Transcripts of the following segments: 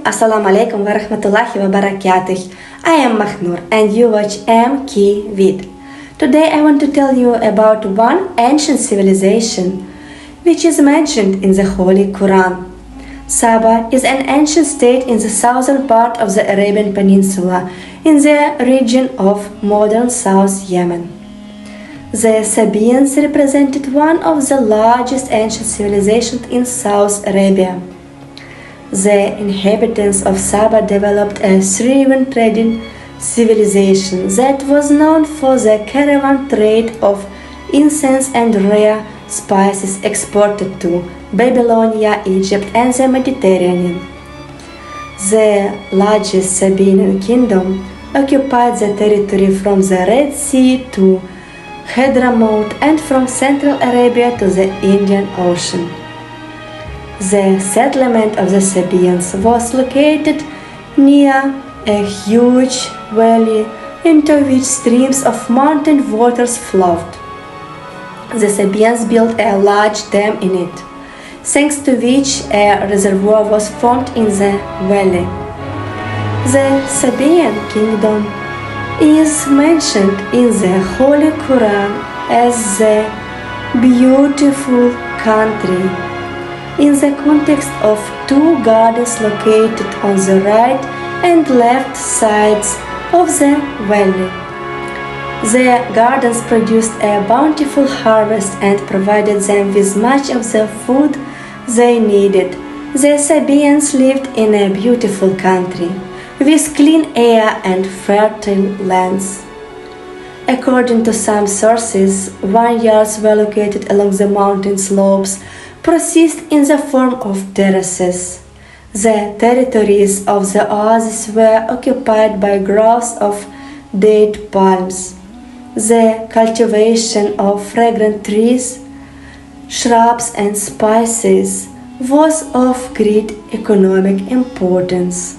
Assalamu alaikum wa rahmatullahi wa barakatuh. I am Mahnur and you watch MK Vid. Today I want to tell you about one ancient civilization which is mentioned in the Holy Quran. Saba is an ancient state in the southern part of the Arabian Peninsula in the region of modern South Yemen. The Sabaeans represented one of the largest ancient civilizations in South Arabia. The inhabitants of Saba developed a thriving trading civilization that was known for the caravan trade of incense and rare spices exported to Babylonia, Egypt, and the Mediterranean. The largest Sabaean kingdom occupied the territory from the Red Sea to Hadramaut and from Central Arabia to the Indian Ocean. The settlement of the Sabaeans was located near a huge valley into which streams of mountain waters flowed. The Sabaeans built a large dam in it, thanks to which a reservoir was formed in the valley. The Sabaean kingdom is mentioned in the Holy Quran as a beautiful country in the context of two gardens located on the right and left sides of the valley. The gardens produced a bountiful harvest and provided them with much of the food they needed. The Sabaeans lived in a beautiful country with clean air and fertile lands. According to some sources, vineyards were located along the mountain slopes, processed in the form of terraces. The territories of the oasis were occupied by groves of date palms. The cultivation of fragrant trees, shrubs, and spices was of great economic importance.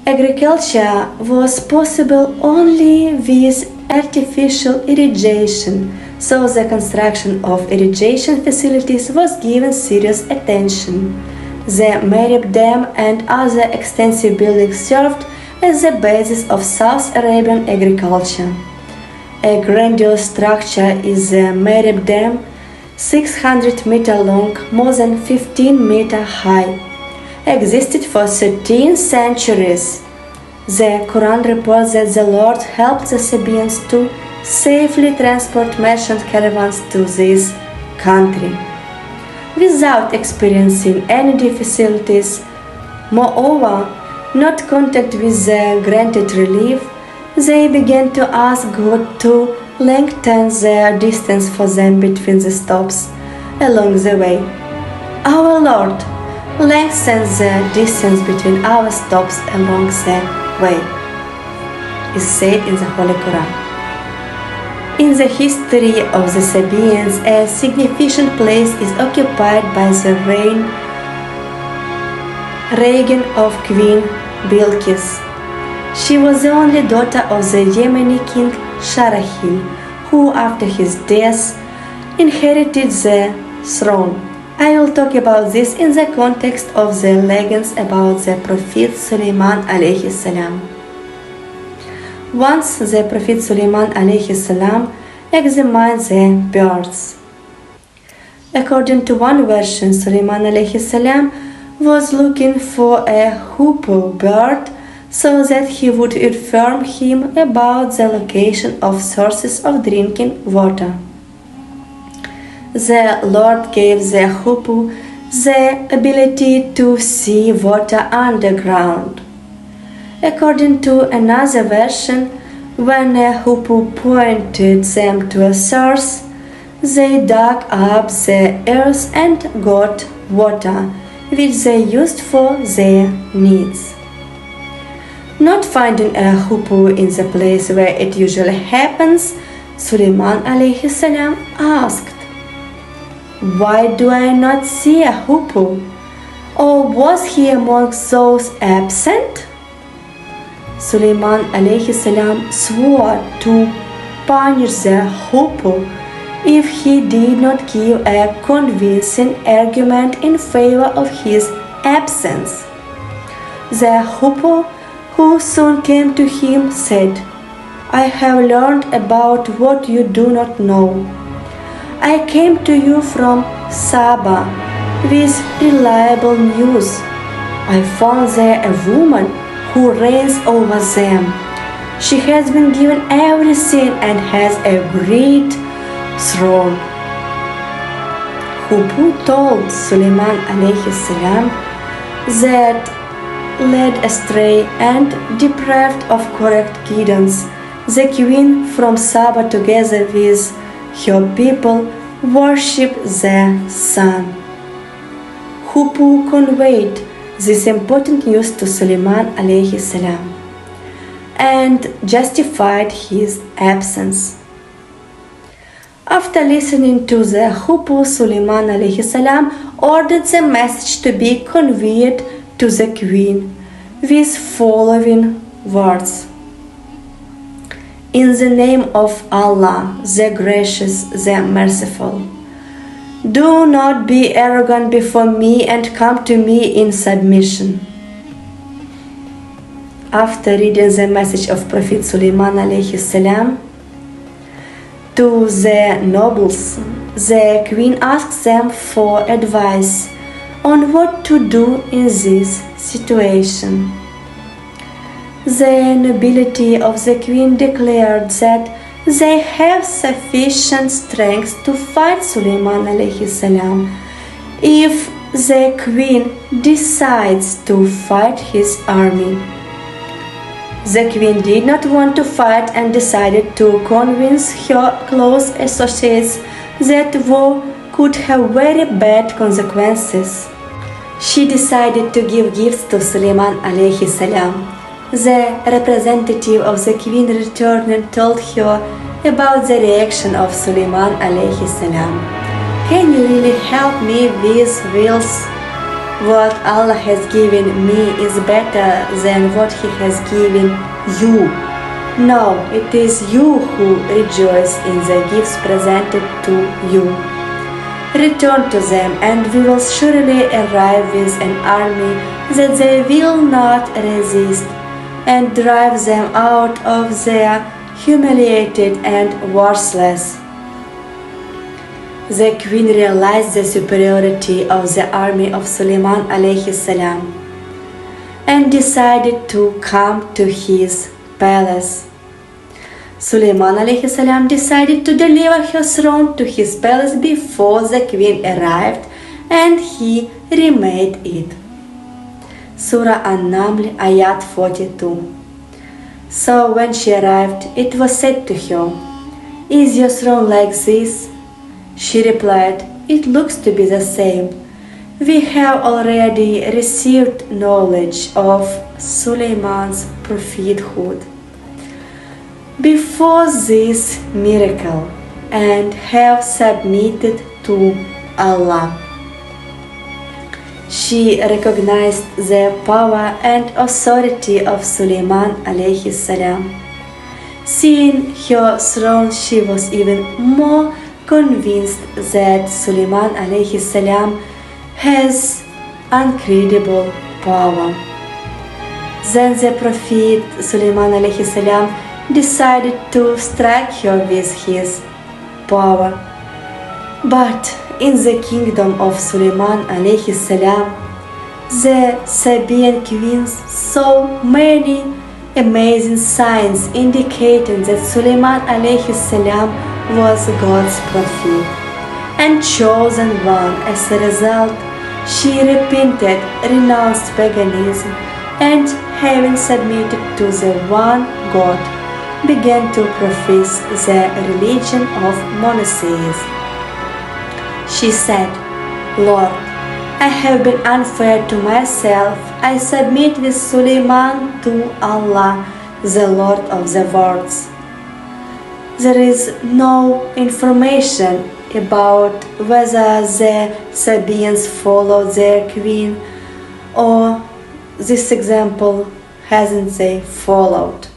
Agriculture was possible only with artificial irrigation, so the construction of irrigation facilities was given serious attention. The Marib Dam and other extensive buildings served as the basis of South Arabian agriculture. A grandiose structure is the Marib Dam, 600 meters long, more than 15 meters high, existed for 13 centuries. The Quran reports that the Lord helped the Sabaeans to safely transport merchant caravans to this country without experiencing any difficulties. Moreover, not content with the granted relief, they began to ask God to lengthen the distance for them between the stops along the way. Our Lord, lengthen the distance between our stops along the way, is said in the Holy Quran. In the history of the Sabaeans, a significant place is occupied by the reign of Queen Bilqis. She was the only daughter of the Yemeni king Sharahil, who after his death inherited the throne. I will talk about this in the context of the legends about the Prophet Sulaiman alayhi salam. Once the Prophet Sulaiman alayhi salam examined the birds. According to one version, Sulaiman alayhi salam was looking for a hoopoe bird so that he would inform him about the location of sources of drinking water. The Lord gave the hoopoe the ability to see water underground. According to another version, when a hoopoe pointed them to a source, they dug up the earth and got water, which they used for their needs. Not finding a hoopoe in the place where it usually happens, Sulaiman alayhi salam asked, "Why do I not see a hoopoe? Or was he among those absent?" Sulaiman alayhi salam swore to punish the hoopoe if he did not give a convincing argument in favor of his absence. The hoopoe, who soon came to him, said, "I have learned about what you do not know. I came to you from Saba with reliable news. I found there a woman who reigns over them. She has been given everything and has a great throne." Hoopoe told Sulaiman alayhi salam that, led astray and deprived of correct guidance, the queen from Saba together with her people worship the sun. Hoopoe conveyed this important news to Sulaiman alayhi salam and justified his absence. After listening to the hoopoe, Sulaiman alayhi salam ordered the message to be conveyed to the queen with following words: "In the name of Allah, the gracious, the merciful, do not be arrogant before me and come to me in submission." After reading the message of Prophet Sulaiman alayhi salam to the nobles, the queen asked them for advice on what to do in this situation. The nobility of the queen declared that they have sufficient strength to fight Sulaiman alayhi salam if the queen decides to fight his army. The queen did not want to fight and decided to convince her close associates that war could have very bad consequences. She decided to give gifts to Sulaiman alayhi salam. The representative of the queen returned and told her about the reaction of Sulaiman alayhi salam. "Can you really help me with wills? What Allah has given me is better than what He has given you. No, it is you who rejoice in the gifts presented to you. Return to them, and we will surely arrive with an army that they will not resist, and drive them out of their humiliated and worthless." The queen realized the superiority of the army of Sulaiman alayhi salam and decided to come to his palace. Sulaiman alayhi salam decided to deliver her throne to his palace before the queen arrived, and he remade it. Surah An-Naml, Ayat 42. So when she arrived, it was said to her, "Is your throne like this?" She replied, "It looks to be the same. We have already received knowledge of Sulaiman's prophethood before this miracle and have submitted to Allah." She recognized the power and authority of Sulaiman alayhi salam. Seeing her throne, she was even more convinced that Sulaiman alayhi salam has incredible power. Then the Prophet Sulaiman alayhi salam decided to strike her with his power. But in the kingdom of Sulaiman alayhi salam, the Sabaean queens saw many amazing signs indicating that Sulaiman alayhi salam was God's prophet and chosen one. As a result, she repented, renounced paganism, and having submitted to the one God, began to profess the religion of monotheism. She said, "Lord, I have been unfair to myself. I submit with Sulaiman to Allah, the Lord of the worlds." There is no information about whether the Sabaeans followed their queen, or this example hasn't they followed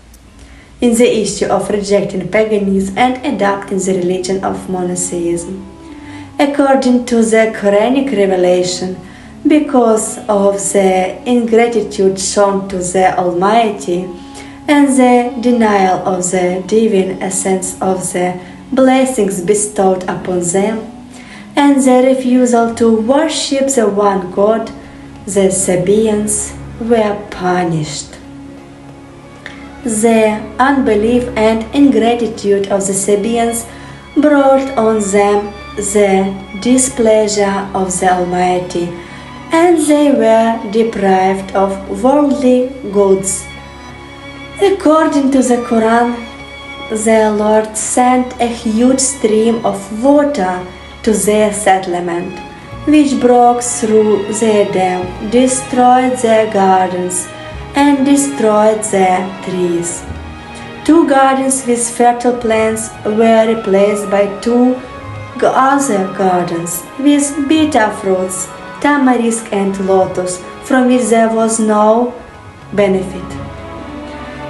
in the issue of rejecting paganism and adopting the religion of monotheism. According to the Quranic revelation, because of the ingratitude shown to the Almighty and the denial of the divine essence of the blessings bestowed upon them, and the refusal to worship the one God, the Sabaeans were punished. The unbelief and ingratitude of the Sabaeans brought on them the displeasure of the Almighty, and they were deprived of worldly goods. According to the Quran, the Lord sent a huge stream of water to their settlement, which broke through their dam, destroyed their gardens, and destroyed their trees. 2 gardens with fertile plants were replaced by 2 other gardens with bitter fruits, tamarisk and lotus, from which there was no benefit.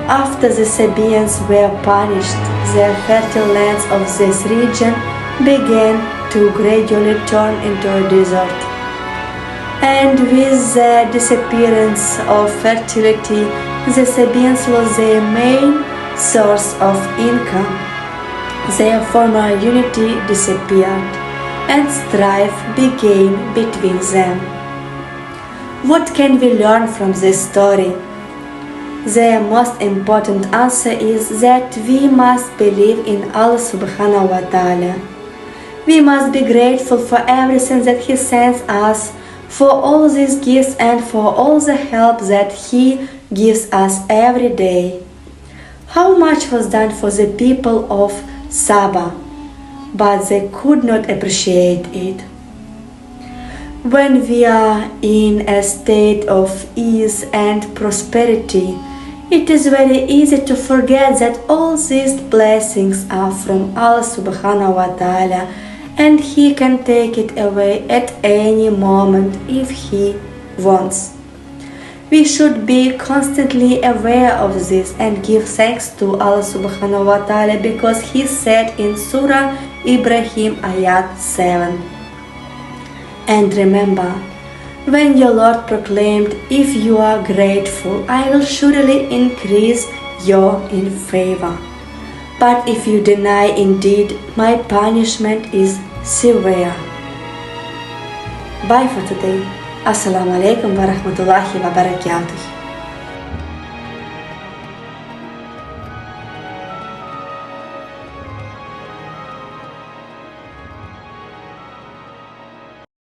After the Sabaeans were punished, the fertile lands of this region began to gradually turn into a desert. And with the disappearance of fertility, the Sabaeans lost their main source of income. Their former unity disappeared, and strife began between them. What can we learn from this story? The most important answer is that we must believe in Allah subhanahu wa ta'ala. We must be grateful for everything that He sends us, for all these gifts and for all the help that He gives us every day. How much was done for the people of Saba, but they could not appreciate it. When we are in a state of ease and prosperity, it is very easy to forget that all these blessings are from Allah subhanahu wa ta'ala, and He can take it away at any moment if He wants. We should be constantly aware of this and give thanks to Allah subhanahu wa ta'ala, because He said in Surah Ibrahim ayat 7. And remember, when your Lord proclaimed, "If you are grateful, I will surely increase your in favor. But if you deny, indeed, my punishment is severe." Bye for today. Assalamu alaikum wa rahmatullahi wa barakatuh.